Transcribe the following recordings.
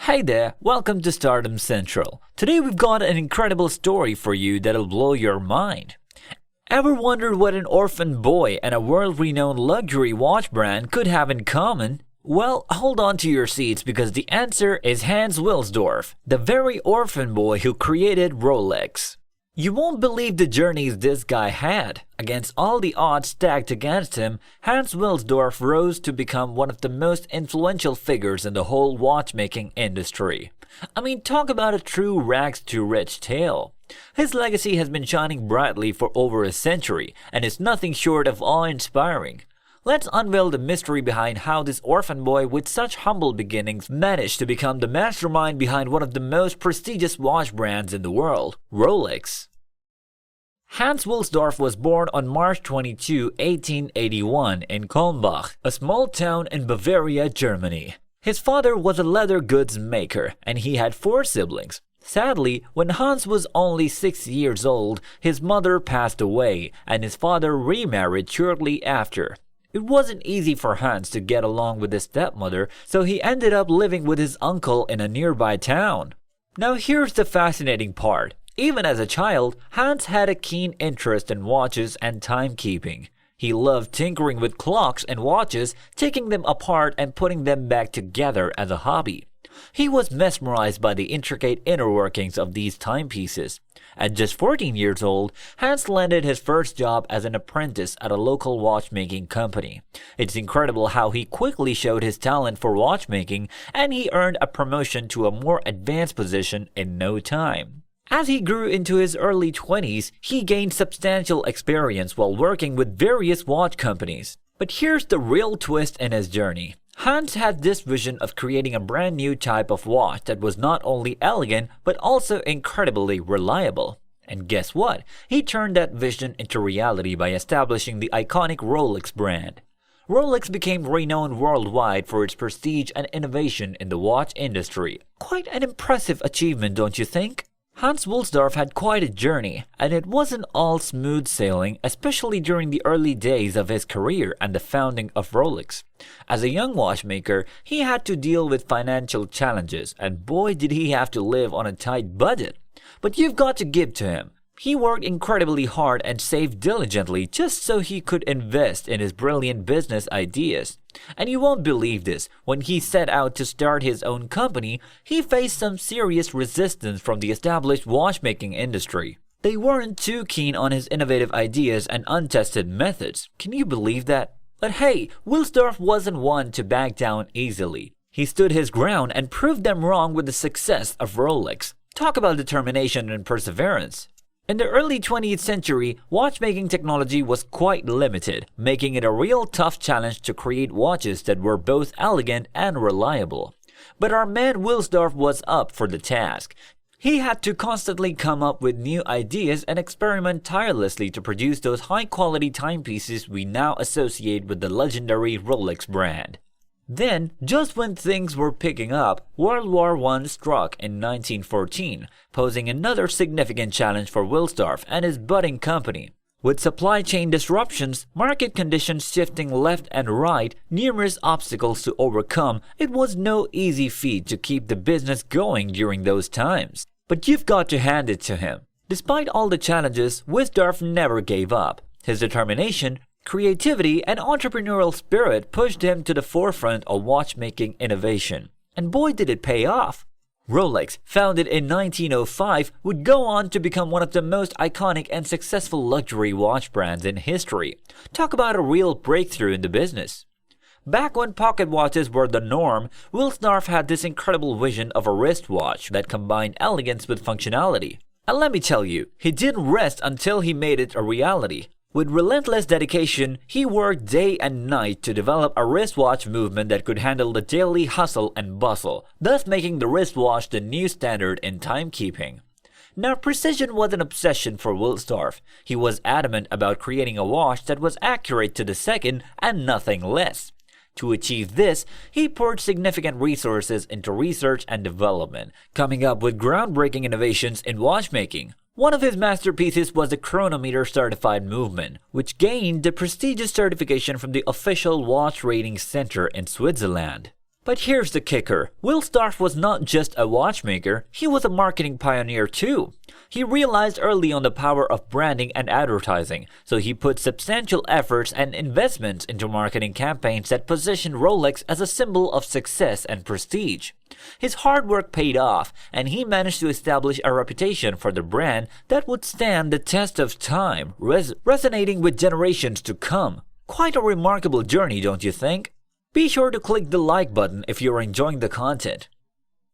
Hey there, welcome to Stardom Central. Today we've got an incredible story for you that'll blow your mind. Ever wondered what an orphan boy and a world-renowned luxury watch brand could have in common? Well, hold on to your seats because the answer is Hans Wilsdorf, the very orphan boy who created Rolex. You won't believe the journeys this guy had. Against all the odds stacked against him, Hans Wilsdorf rose to become one of the most influential figures in the whole watchmaking industry. I mean, talk about a true rags-to-rich tale. His legacy has been shining brightly for over a century and is nothing short of awe-inspiring. Let's unveil the mystery behind how this orphan boy with such humble beginnings managed to become the mastermind behind one of the most prestigious watch brands in the world, Rolex. Hans Wilsdorf was born on March 22, 1881 in Kulmbach, a small town in Bavaria, Germany. His father was a leather goods maker and he had 4 siblings. Sadly, when Hans was only 6 years old, his mother passed away and his father remarried shortly after. It wasn't easy for Hans to get along with his stepmother, so he ended up living with his uncle in a nearby town. Now here's the fascinating part. Even as a child, Hans had a keen interest in watches and timekeeping. He loved tinkering with clocks and watches, taking them apart and putting them back together as a hobby. He was mesmerized by the intricate inner workings of these timepieces. At just 14 years old, Hans landed his first job as an apprentice at a local watchmaking company. It's incredible how he quickly showed his talent for watchmaking and he earned a promotion to a more advanced position in no time. As he grew into his early 20s, he gained substantial experience while working with various watch companies. But here's the real twist in his journey. Hans had this vision of creating a brand new type of watch that was not only elegant but also incredibly reliable. And guess what? He turned that vision into reality by establishing the iconic Rolex brand. Rolex became renowned worldwide for its prestige and innovation in the watch industry. Quite an impressive achievement, don't you think? Hans Wilsdorf had quite a journey, and it wasn't all smooth sailing, especially during the early days of his career and the founding of Rolex. As a young watchmaker, he had to deal with financial challenges, and boy did he have to live on a tight budget. But you've got to give to him. He worked incredibly hard and saved diligently just so he could invest in his brilliant business ideas. And you won't believe this, when he set out to start his own company, he faced some serious resistance from the established watchmaking industry. They weren't too keen on his innovative ideas and untested methods. Can you believe that? But hey, Wilsdorf wasn't one to back down easily. He stood his ground and proved them wrong with the success of Rolex. Talk about determination and perseverance. In the early 20th century, watchmaking technology was quite limited, making it a real tough challenge to create watches that were both elegant and reliable. But our man Wilsdorf was up for the task. He had to constantly come up with new ideas and experiment tirelessly to produce those high-quality timepieces we now associate with the legendary Rolex brand. Then, just when things were picking up, World War I struck in 1914, posing another significant challenge for Wilsdorf and his budding company. With supply chain disruptions, market conditions shifting left and right, numerous obstacles to overcome, it was no easy feat to keep the business going during those times. But you've got to hand it to him. Despite all the challenges, Wilsdorf never gave up. His determination, creativity, and entrepreneurial spirit pushed him to the forefront of watchmaking innovation. And boy did it pay off! Rolex, founded in 1905, would go on to become one of the most iconic and successful luxury watch brands in history. Talk about a real breakthrough in the business. Back when pocket watches were the norm, Wilsdorf had this incredible vision of a wristwatch that combined elegance with functionality. And let me tell you, he didn't rest until he made it a reality. With relentless dedication, he worked day and night to develop a wristwatch movement that could handle the daily hustle and bustle, thus making the wristwatch the new standard in timekeeping. Now, precision was an obsession for Wilsdorf. He was adamant about creating a watch that was accurate to the second and nothing less. To achieve this, he poured significant resources into research and development, coming up with groundbreaking innovations in watchmaking. One of his masterpieces was the chronometer certified movement, which gained the prestigious certification from the official watch rating center in Switzerland. But here's the kicker. Wilsdorf was not just a watchmaker, he was a marketing pioneer too. He realized early on the power of branding and advertising, so he put substantial efforts and investments into marketing campaigns that positioned Rolex as a symbol of success and prestige. His hard work paid off, and he managed to establish a reputation for the brand that would stand the test of time, resonating with generations to come. Quite a remarkable journey, don't you think? Be sure to click the like button if you're enjoying the content.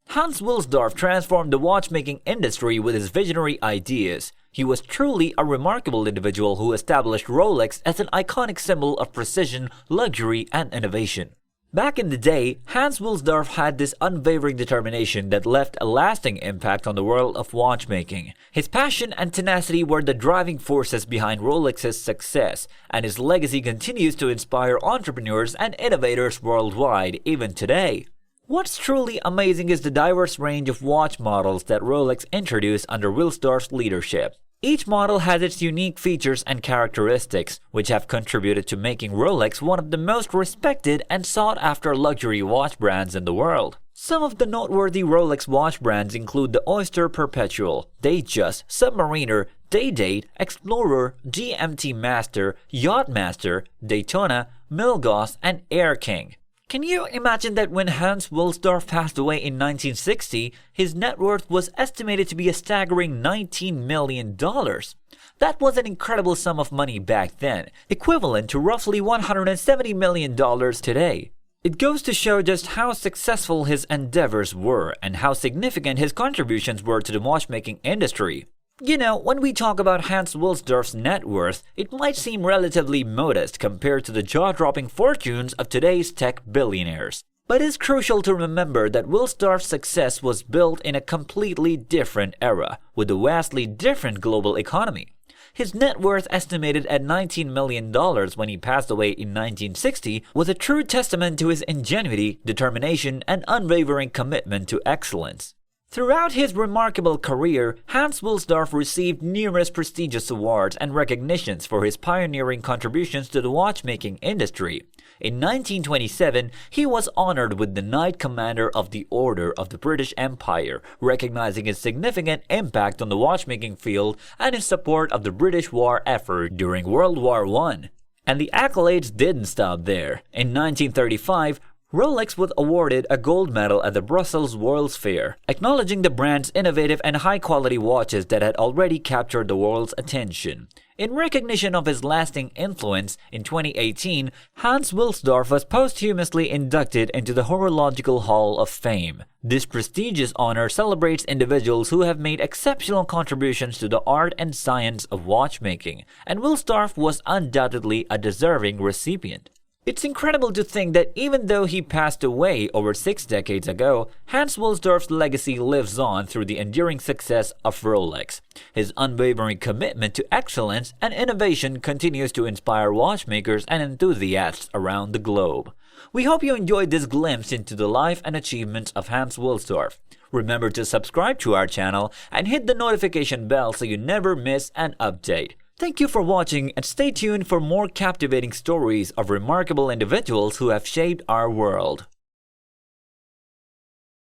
Hans Wilsdorf transformed the watchmaking industry with his visionary ideas. He was truly a remarkable individual who established Rolex as an iconic symbol of precision, luxury, and innovation. Back in the day, Hans Wilsdorf had this unwavering determination that left a lasting impact on the world of watchmaking. His passion and tenacity were the driving forces behind Rolex's success, and his legacy continues to inspire entrepreneurs and innovators worldwide even today. What's truly amazing is the diverse range of watch models that Rolex introduced under Wilsdorf's leadership. Each model has its unique features and characteristics, which have contributed to making Rolex one of the most respected and sought-after luxury watch brands in the world. Some of the noteworthy Rolex watch brands include the Oyster Perpetual, Datejust, Submariner, Day-Date, Explorer, GMT Master, Yacht Master, Daytona, Milgauss, and Air King. Can you imagine that when Hans Wilsdorf passed away in 1960, his net worth was estimated to be a staggering $19 million? That was an incredible sum of money back then, equivalent to roughly $170 million today. It goes to show just how successful his endeavors were and how significant his contributions were to the watchmaking industry. You know, when we talk about Hans Wilsdorf's net worth, it might seem relatively modest compared to the jaw-dropping fortunes of today's tech billionaires. But it's crucial to remember that Wilsdorf's success was built in a completely different era, with a vastly different global economy. His net worth, estimated at $19 million when he passed away in 1960, was a true testament to his ingenuity, determination, and unwavering commitment to excellence. Throughout his remarkable career, Hans Wilsdorf received numerous prestigious awards and recognitions for his pioneering contributions to the watchmaking industry. In 1927, he was honored with the Knight Commander of the Order of the British Empire, recognizing his significant impact on the watchmaking field and his support of the British war effort during World War I. And the accolades didn't stop there. In 1935, Rolex was awarded a gold medal at the Brussels World's Fair, acknowledging the brand's innovative and high-quality watches that had already captured the world's attention. In recognition of his lasting influence, in 2018, Hans Wilsdorf was posthumously inducted into the Horological Hall of Fame. This prestigious honor celebrates individuals who have made exceptional contributions to the art and science of watchmaking, and Wilsdorf was undoubtedly a deserving recipient. It's incredible to think that even though he passed away over 6 decades ago, Hans Wilsdorf's legacy lives on through the enduring success of Rolex. His unwavering commitment to excellence and innovation continues to inspire watchmakers and enthusiasts around the globe. We hope you enjoyed this glimpse into the life and achievements of Hans Wilsdorf. Remember to subscribe to our channel and hit the notification bell so you never miss an update. Thank you for watching, and stay tuned for more captivating stories of remarkable individuals who have shaped our world.